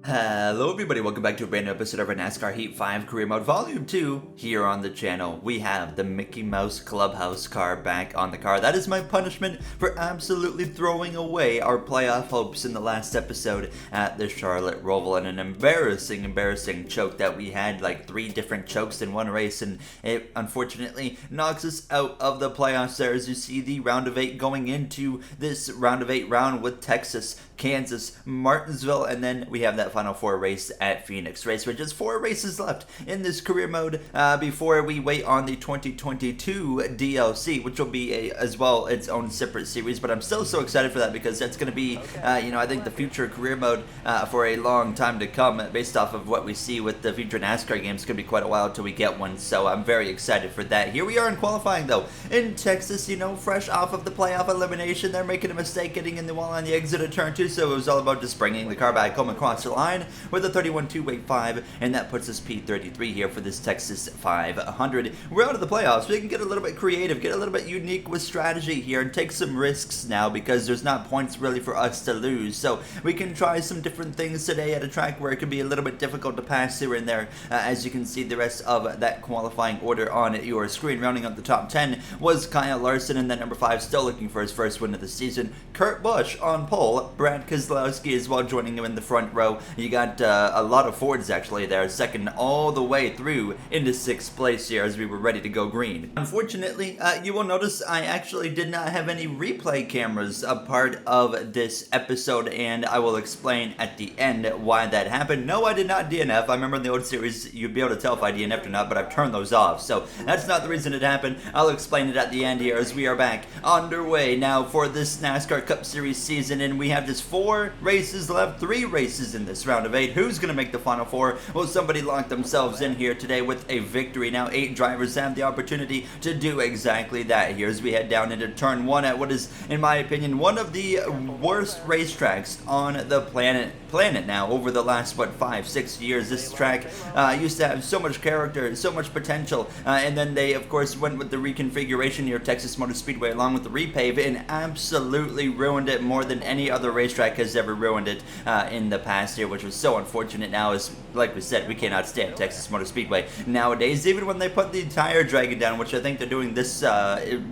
Hello everybody, welcome back to a brand new episode of our NASCAR Heat 5 Career Mode Volume 2 here on the channel. We have the Mickey Mouse Clubhouse car back on the car. That is my punishment for absolutely throwing away our playoff hopes in the last episode at the Charlotte Roval, and an embarrassing choke that we had, like 3 different chokes in one race, and it unfortunately knocks us out of the playoffs there. As you see, the round of 8 going into this round of 8 round with Texas, Kansas, Martinsville, and then we have that final 4 race at Phoenix race, with just 4 races left in this career mode before we wait on the 2022 DLC, which will be as well its own separate series. But I'm still so excited for that because that's going to be, I think the future career mode for a long time to come. Based off of what we see with the future NASCAR games, it's going to be quite a while until we get one. So I'm very excited for that. Here we are in qualifying though in Texas. Fresh off of the playoff elimination, they're making a mistake getting in the wall on the exit of turn 2. So it was all about just bringing the car back home across the line with a 31.285, and that puts us P33 here for this Texas 500. We're out of the playoffs. We can get a little bit creative, get a little bit unique with strategy here, and take some risks now because there's not points really for us to lose. So we can try some different things today at a track where it can be a little bit difficult to pass here and there. As you can see, the rest of that qualifying order on your screen, rounding up the top 10 was Kyle Larson, and then number 5 still looking for his first win of the season, Kurt Busch on pole. Brad Keselowski as well joining him in the front row. You got a lot of Fords actually there, second all the way through into 6th place here as we were ready to go green. Unfortunately, you will notice I actually did not have any replay cameras a part of this episode, and I will explain at the end why that happened. No, I did not DNF. I remember in the old series you'd be able to tell if I DNF'd or not, but I've turned those off, so that's not the reason it happened. I'll explain it at the end here as we are back underway now for this NASCAR Cup Series season, and we have just 4 races left, 3 races in this round of 8. Who's going to make the final 4? Well, somebody locked themselves in here today with a victory. Now 8 drivers have the opportunity to do exactly that here as we head down into turn 1 at what is, in my opinion, one of the worst racetracks on the planet now over the last 5-6 years. This track used to have so much character, so much potential, and then they of course went with the reconfiguration here, Texas Motor Speedway, along with the repave, and absolutely ruined it more than any other racetrack has ever ruined it in the past year, which was so unfortunate. Now, is like we said, we cannot stand Texas Motor Speedway nowadays. Even when they put the tire dragging down, which I think they're doing this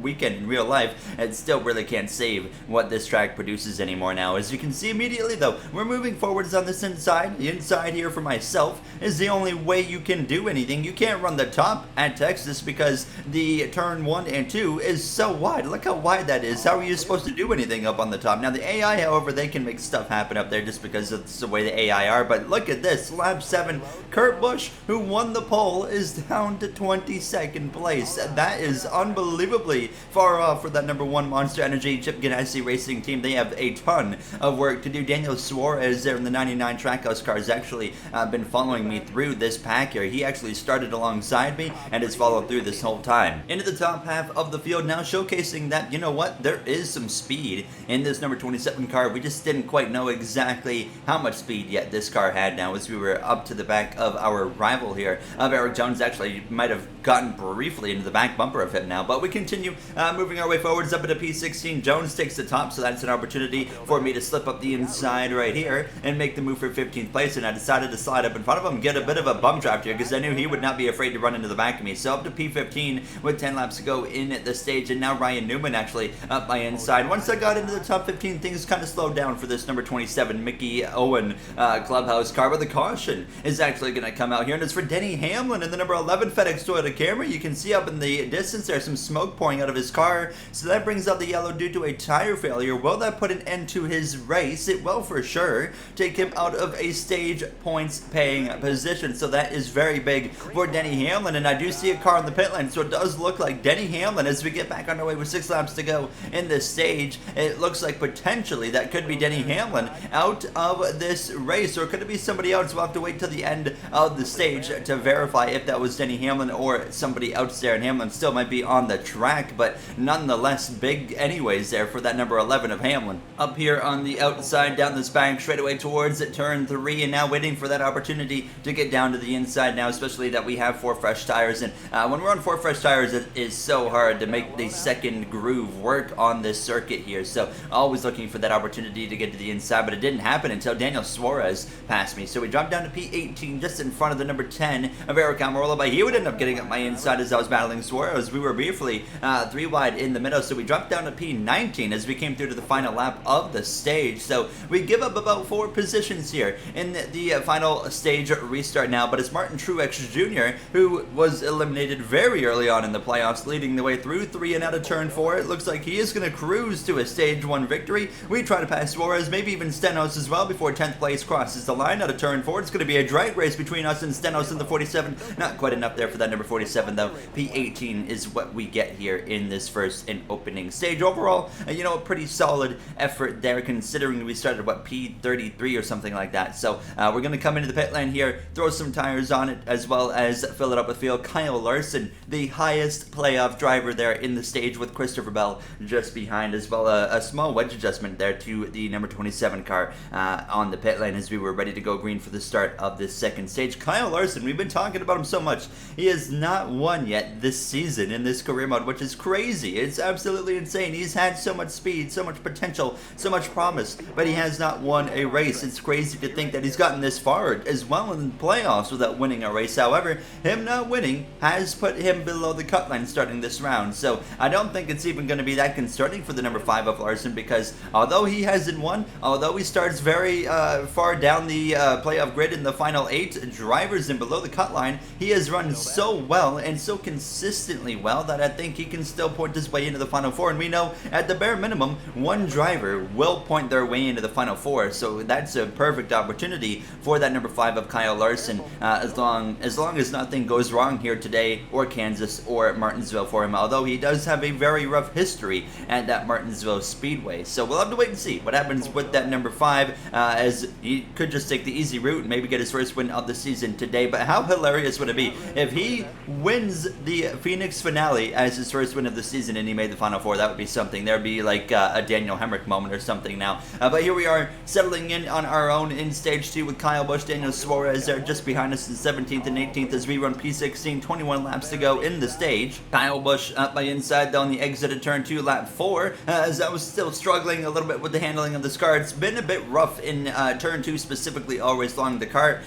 weekend in real life, it still really can't save what this track produces anymore now. As you can see immediately though, we're moving forwards on this inside. The inside here for myself is the only way you can do anything. You can't run the top at Texas because the turn 1 and 2 is so wide. Look how wide that is. How are you supposed to do anything up on the top? Now the AI, however, they can make stuff happen up there just because it's the way the AI are, but look at this. Lap 7, Kurt Busch, who won the pole, is down to 22nd place. That is unbelievably far off for that number 1 Monster Energy Chip Ganassi Racing team. They have a ton of work to do. Daniel Suarez there in the 99 Trackhouse car has actually been following me through this pack here. He actually started alongside me and has followed through this whole time. Into the top half of the field now, showcasing that, you know what, there is some speed in this number 27 car. We just didn't quite know exactly how much speed yet this car had now as we were up to the back of our rival here. Eric Jones actually might have gotten briefly into the back bumper of him now, but we continue moving our way forwards up into P16. Jones takes the top, so that's an opportunity for me to slip up the inside right here and make the move for 15th place, and I decided to slide up in front of him, get a bit of a bum draft here because I knew he would not be afraid to run into the back of me. So up to P15 with 10 laps to go in the stage, and now Ryan Newman actually up my inside. Once I got into the top 15, things kind of slowed down for this number 27 Mickey Owen Clubhouse car, but the caution is actually going to come out here, and it's for Denny Hamlin in the number 11 FedEx Toyota Camry. You can see up in the distance there's some smoke pouring out of his car, so that brings out the yellow due to a tire failure. Will that put an end to his race? It will for sure take him out of a stage points paying position, so that is very big for Denny Hamlin. And I do see a car on the pit lane, so it does look like Denny Hamlin as we get back underway with 6 laps to go in this stage. It looks like potentially that could be Denny Hamlin out of this race, or could it be somebody else? We'll have to wait till the end of the stage to verify if that was Denny Hamlin or somebody else there, and Hamlin still might be on the track, but nonetheless big anyways there for that number 11 of Hamlin. Up here on the outside down this bank straight away towards turn 3, and now waiting for that opportunity to get down to the inside now, especially that we have 4 fresh tires, and when we're on 4 fresh tires it is so hard to make the second groove work on this circuit here, so always looking for that opportunity to get to the inside, but it didn't happen until Daniel Suarez Suarez passed me. So we dropped down to P18 just in front of the number 10 of Eric Almirola, but he would end up getting up my inside as I was battling Suarez. We were briefly 3 wide in the middle, so we dropped down to P19 as we came through to the final lap of the stage. So we give up about 4 positions here in the final stage restart now, but it's Martin Truex Jr. who was eliminated very early on in the playoffs, leading the way through 3 and out of turn 4. It looks like he is going to cruise to a stage 1 victory. We try to pass Suarez, maybe even Stenos as well, before 10th place crosses the line out of turn 4. It's going to be a drag race between us and Stenos in the 47. Not quite enough there for that number 47 though. P18 is what we get here in this first and opening stage. Overall, you know, a pretty solid effort there considering we started, what, P33 or something like that. So we're going to come into the pit lane here, throw some tires on it, as well as fill it up with fuel. Kyle Larson, the highest playoff driver there in the stage, with Christopher Bell just behind, as well. A small wedge adjustment there to the number 27 car on the pit lane as we were ready to go green for the start of this second stage. Kyle Larson, we've been talking about him so much. He has not won yet this season in this career mode, which is crazy. It's absolutely insane. He's had so much speed, so much potential, so much promise, but he has not won a race. It's crazy to think that he's gotten this far as well in the playoffs without winning a race. However, him not winning has put him below the cut line starting this round. So I don't think it's even going to be that concerning for the number 5 of Larson, because although he hasn't won, although he starts very far down the playoff grid in the final 8 drivers and below the cut line, he has run so well and so consistently well that I think he can still point his way into the final 4. And we know at the bare minimum, one driver will point their way into the final 4. So that's a perfect opportunity for that number 5 of Kyle Larson, as long as nothing goes wrong here today, or Kansas, or Martinsville for him, although he does have a very rough history at that Martinsville Speedway. So we'll have to wait and see what happens with that number 5, as he could just take the easy route and maybe get his first win of the season today. But how hilarious would it be if he wins the Phoenix finale as his first win of the season and he made the final 4? That would be something. There'd be like a Daniel Hemrick moment or something now. But here we are settling in on our own in stage 2 with Kyle Busch, Daniel Suarez there just behind us in 17th and 18th as we run P16, 21 laps to go in the stage. Kyle Busch up by inside though on the exit of turn 2, lap 4, as I was still struggling a little bit with the handling of this car. It's been a bit rough in turn 2 specifically, always along the car.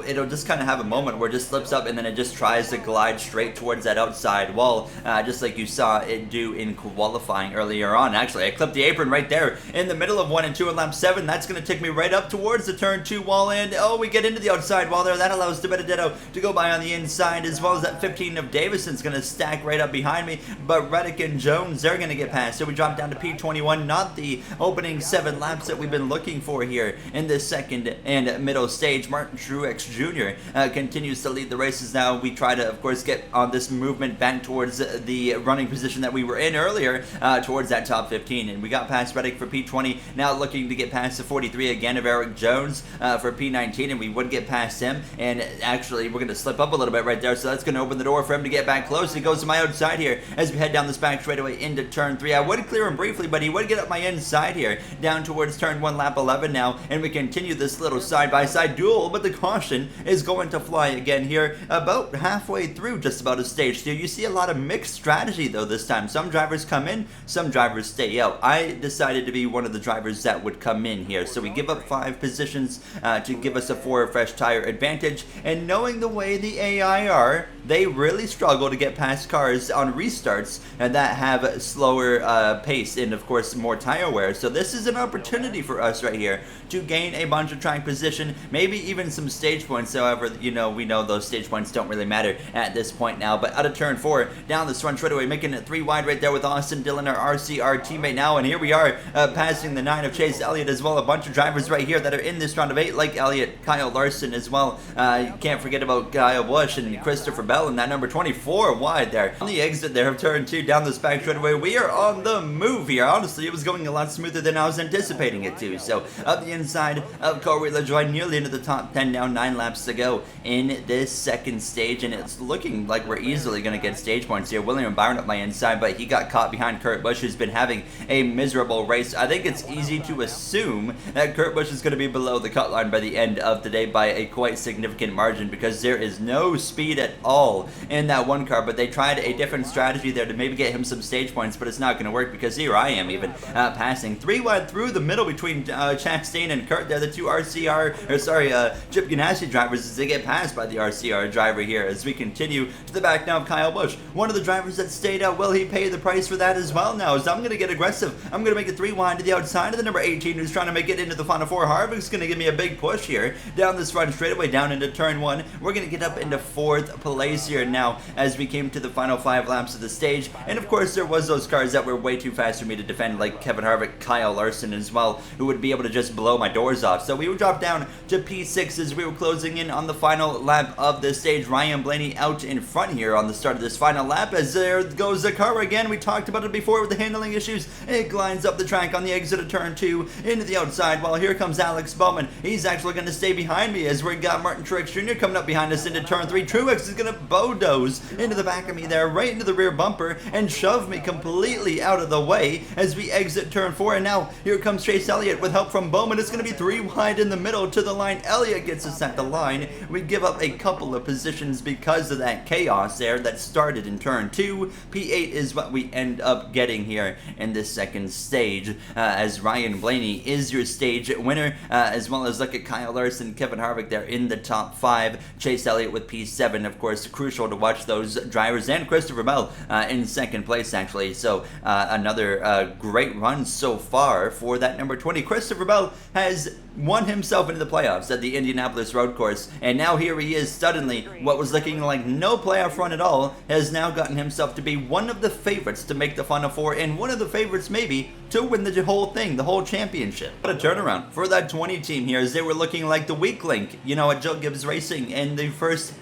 It'll just kind of have a moment where it just slips up and then it just tries to glide straight towards that outside wall, just like you saw it do in qualifying earlier on. Actually, I clipped the apron right there in the middle of 1 and 2 in lap 7. That's going to take me right up towards the turn 2 wall, and oh, we get into the outside wall there. That allows DiBenedetto to go by on the inside, as well as that 15 of Davison's going to stack right up behind me. But Reddick and Jones, they're going to get past. So we drop down to P21, not the opening 7 laps that we've been looking for here in this second and middle stage. Martin Truex Jr. Continues to lead the races now. We try to, of course, get on this movement back towards the running position that we were in earlier, towards that top 15. And we got past Reddick for P20, now looking to get past the 43 again of Eric Jones for P19, and we would get past him. And actually, we're going to slip up a little bit right there, so that's going to open the door for him to get back close. He goes to my outside here as we head down this back straightaway into turn 3. I would clear him briefly, but he would get up my inside here, down towards turn 1, lap 11 now, and we continue this little side-by-side duel, but the caution is going to fly again here about halfway through just about a stage 2. You see a lot of mixed strategy though this time. Some drivers come in, some drivers stay out. I decided to be one of the drivers that would come in here, so we give up 5 positions to give us a 4 fresh tire advantage. And knowing the way the AI are, they really struggle to get past cars on restarts and that have slower pace and of course more tire wear. So this is an opportunity for us right here to gain a bunch of track position, maybe even some stage points. However, you know, we know those stage points don't really matter at this point now. But out of turn 4, down this front straightaway, making it 3 wide right there with Austin Dillon, our RCR teammate now. And here we are passing the 9 of Chase Elliott as well. A bunch of drivers right here that are in this round of 8, like Elliott, Kyle Larson as well. You can't forget about Kyle Busch and Christopher Bell and that number 24 wide there. On the exit there of turn 2, down this back straightaway, we are on the move here. Honestly, it was going a lot smoother than I was anticipating it to. So up the inside of Corey LaJoie, nearly into the top 10 now, 9 laps to go in this second stage, and it's looking like we're easily going to get stage points here. William Byron up my inside, but he got caught behind Kurt Busch, who's been having a miserable race. I think it's easy to assume that Kurt Busch is going to be below the cut line by the end of the day by a quite significant margin, because there is no speed at all in that one car. But they tried a different strategy there to maybe get him some stage points, but it's not going to work, because here I am even passing 3 wide through the middle between Chastain and Kurt there. The two RCR, or sorry, Chip Ganassi drivers as they get passed by the RCR driver here as we continue to the back now of Kyle Busch. One of the drivers that stayed out, will he pay the price for that as well now? As I'm going to get aggressive. I'm going to make it 3 wide to the outside of the number 18 who's trying to make it into the final 4. Harvick's going to give me a big push here down this front straightaway down into turn 1. We're going to get up into 4th place here now as we came to the final 5 laps of the stage. And of course there was those cars that were way too fast for me to defend, like Kevin Harvick, Kyle Larson as well, who would be able to just blow my doors off. So we would drop down to P6 as we were closing in on the final lap of the stage. Ryan Blaney out in front here on the start of this final lap as there goes the car again. We talked about it before with the handling issues. It glides up the track on the exit of turn 2 into the outside, while here comes Alex Bowman. He's actually going to stay behind me as we got Martin Truex Jr. coming up behind us into turn 3. Truex is going to bulldoze into the back of me there, right into the rear bumper, and shove me completely out of the way as we exit turn 4. And now here comes Chase Elliott with help from Bowman. It's going to be 3 wide in the middle to the line. Elliott gets us at the line. We give up a couple of positions because of that chaos there that started in turn 2. P8 is what we end up getting here in this second stage, as Ryan Blaney is your stage winner, as well as look at Kyle Larson, Kevin Harvick there in the top 5. Chase Elliott with P7, of course, crucial to watch those drivers, and Christopher Bell in second place actually. So another great run so far for that number 20. Christopher Bell has won himself into the playoffs at the Indianapolis Road Course, and now here he is suddenly, what was looking like no playoff run at all, has now gotten himself to be one of the favorites to make the Final 4, and one of the favorites maybe to win the whole thing, the whole championship. What a turnaround for that 20 team here, as they were looking like the weak link, you know, at Joe Gibbs Racing in the first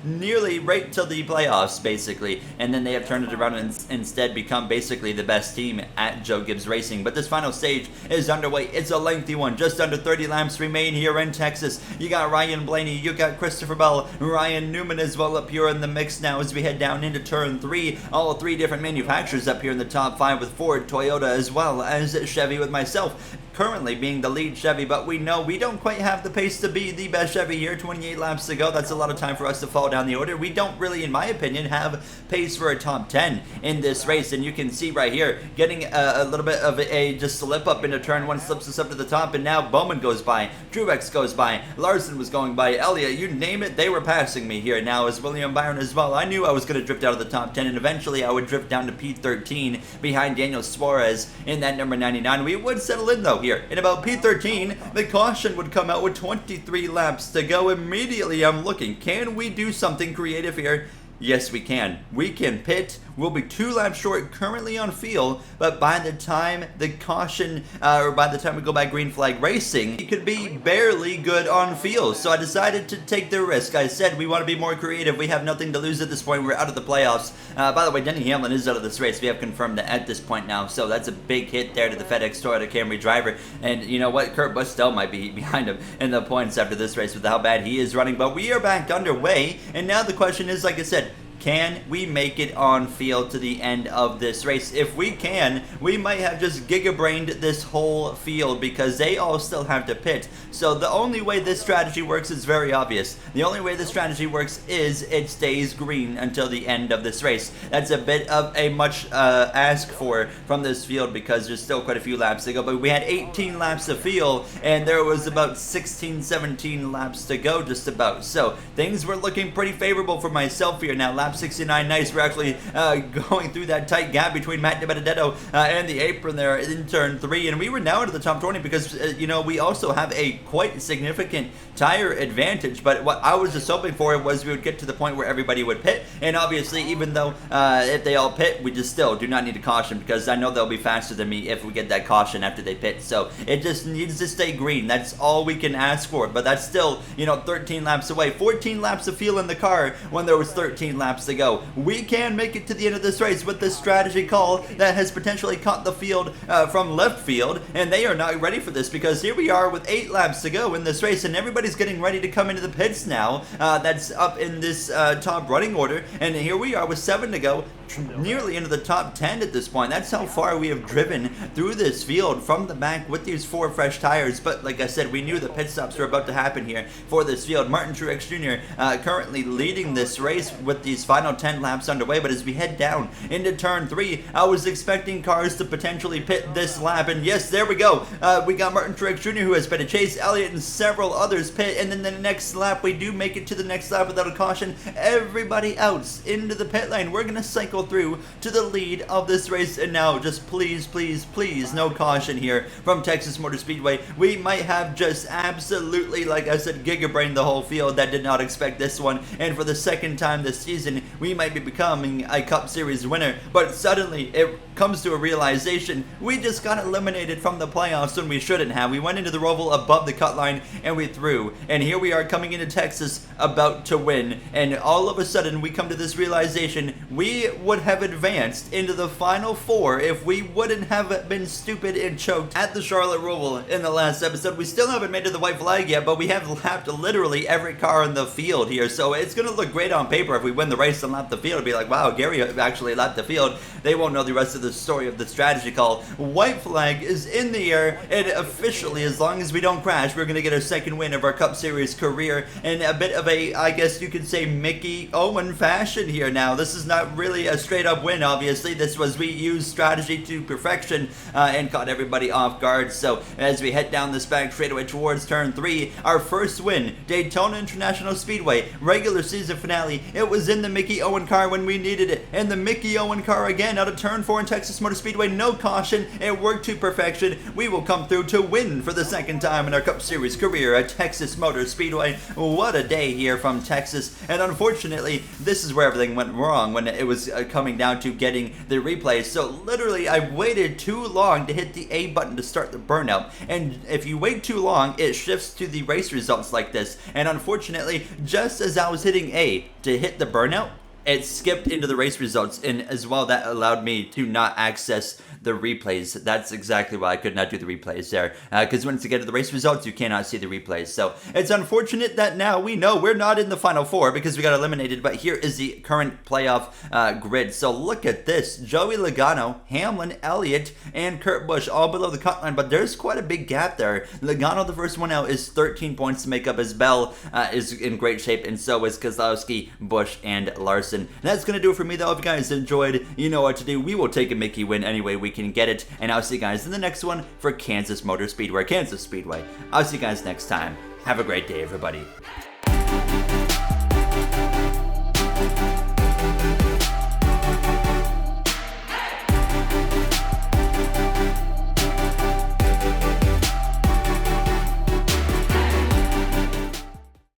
nearly right till the playoffs basically, and then they have turned it around and instead become basically the best team at Joe Gibbs Racing. But this final stage is underway. It's a lengthy one, just under 30 laps remain here in Texas. You got Ryan Blaney, you got Christopher Bell, Ryan Newman as well up here in the mix now as we head down into turn 3. All 3 different manufacturers up here in the top 5 with Ford, Toyota, as well as Chevy, with myself currently being the lead Chevy, but we know we don't quite have the pace to be the best Chevy here. 28 laps to go. That's a lot of time for us to fall down the order. We don't really, in my opinion, have pace for a top 10 in this race, and you can see right here, getting a little bit of a just slip up into turn 1, slips us up to the top, and now Bowman goes by, Truex goes by, Larson was going by, Elliott, you name it, they were passing me here now as William Byron as well. I knew I was going to drift out of the top 10, and eventually I would drift down to P13 behind Daniel Suarez in that number 99. We would settle in though here in about P13. The caution would come out with 23 laps to go. Immediately I'm looking, can we do something creative here? Yes, we can. We can pit. We'll be 2 laps short currently on field, but by the time the caution, or by the time we go by green flag racing, it could be barely good on field. So I decided to take the risk. I said we want to be more creative. We have nothing to lose at this point. We're out of the playoffs. By the way, Denny Hamlin is out of this race. We have confirmed that at this point now. So that's a big hit there to the FedEx Toyota Camry driver. And you know what? Kurt Busch still might be behind him in the points after this race with how bad he is running. But we are back underway. And now the question is, like I said, can we make it on field to the end of this race? If we can, we might have just giga-brained this whole field because they all still have to pit. So the only way this strategy works is very obvious. The only way this strategy works is it stays green until the end of this race. That's a bit of a much ask for from this field because there's still quite a few laps to go. But we had 18 laps to field and there was about 16, 17 laps to go just about. So things were looking pretty favorable for myself here. Now lap 69, nice. We're actually going through that tight gap between Matt DiBenedetto and the apron there in turn 3, and we were now into the top 20 because you know, we also have a quite significant tire advantage. But what I was just hoping for was we would get to the point where everybody would pit, and obviously even though if they all pit, we just still do not need a caution because I know they'll be faster than me if we get that caution after they pit. So it just needs to stay green. That's all we can ask for, but that's still, you know, 13 laps away. 14 laps of fuel in the car when there was 13 laps to go. We can make it to the end of this race with this strategy call that has potentially caught the field from left field, and they are not ready for this because here we are with 8 laps to go in this race, and everybody's getting ready to come into the pits now. That's up in this top running order, and here we are with 7 to go. nearly into the top 10 at this point. That's how far we have driven through this field from the back with these 4 fresh tires. But like I said, we knew the pit stops were about to happen here for this field. Martin Truex Jr. Currently leading this race with these final 10 laps underway. But as we head down into turn 3, I was expecting cars to potentially pit this lap. And yes, there we go. We got Martin Truex Jr. who has pitted, Chase Elliott and several others pit. And then the next lap, we do make it to the next lap without a caution. Everybody out into the pit lane. We're going to cycle through to the lead of this race. And now just please, please, please, no caution here from Texas Motor Speedway. We might have just absolutely, like I said, gigabrained the whole field that did not expect this one. And for the second time this season, we might be becoming a Cup Series winner. But suddenly it comes to a realization. We just got eliminated from the playoffs when we shouldn't have. We went into the Roval above the cut line and we threw. And here we are coming into Texas about to win. And all of a sudden we come to this realization. We would have advanced into the final 4 if we wouldn't have been stupid and choked at the Charlotte Roval in the last episode. We still haven't made it to the white flag yet, but we have lapped literally every car in the field here. So it's going to look great on paper if we win the race and lap the field. It'll be like, wow, Gary actually lapped the field. They won't know the rest of the story of the strategy call. White flag is in the air, and officially, as long as we don't crash, we're going to get our second win of our Cup Series career in a bit of a, I guess you could say, Mickey Owen fashion here now. This is not really a straight up win, obviously. This was, we used strategy to perfection and caught everybody off guard. So as we head down this back straightaway towards turn 3, our first win, Daytona International Speedway, regular season finale. It was in the Mickey Owen car when we needed it, and the Mickey Owen car again out of turn 4 in Texas Motor Speedway. No caution. It worked to perfection. We will come through to win for the second time in our Cup Series career at Texas Motor Speedway. What a day here from Texas. And unfortunately, this is where everything went wrong when it was coming down to getting the replays. So literally, I waited too long to hit the A button to start the burnout. And if you wait too long, it shifts to the race results like this. And unfortunately, just as I was hitting A to hit the burnout, it skipped into the race results, and as well that allowed me to not access the replays. That's exactly why I could not do the replays there, because once you get to the race results, you cannot see the replays. So it's unfortunate that now we know we're not in the final 4 because we got eliminated, but here is the current playoff grid. So look at this. Joey Logano, Hamlin, Elliott, and Kurt Busch all below the cut line, but there's quite a big gap there. Logano, the first one out, is 13 points to make up. As Bell is in great shape, and so is Keselowski, Busch, and Larson. That's going to do it for me, though. If you guys enjoyed, you know what to do. We will take a Mickey win any way we can get it, and I'll see you guys in the next one for Kansas Motor Speedway, Kansas Speedway. I'll see you guys next time. Have a great day, everybody.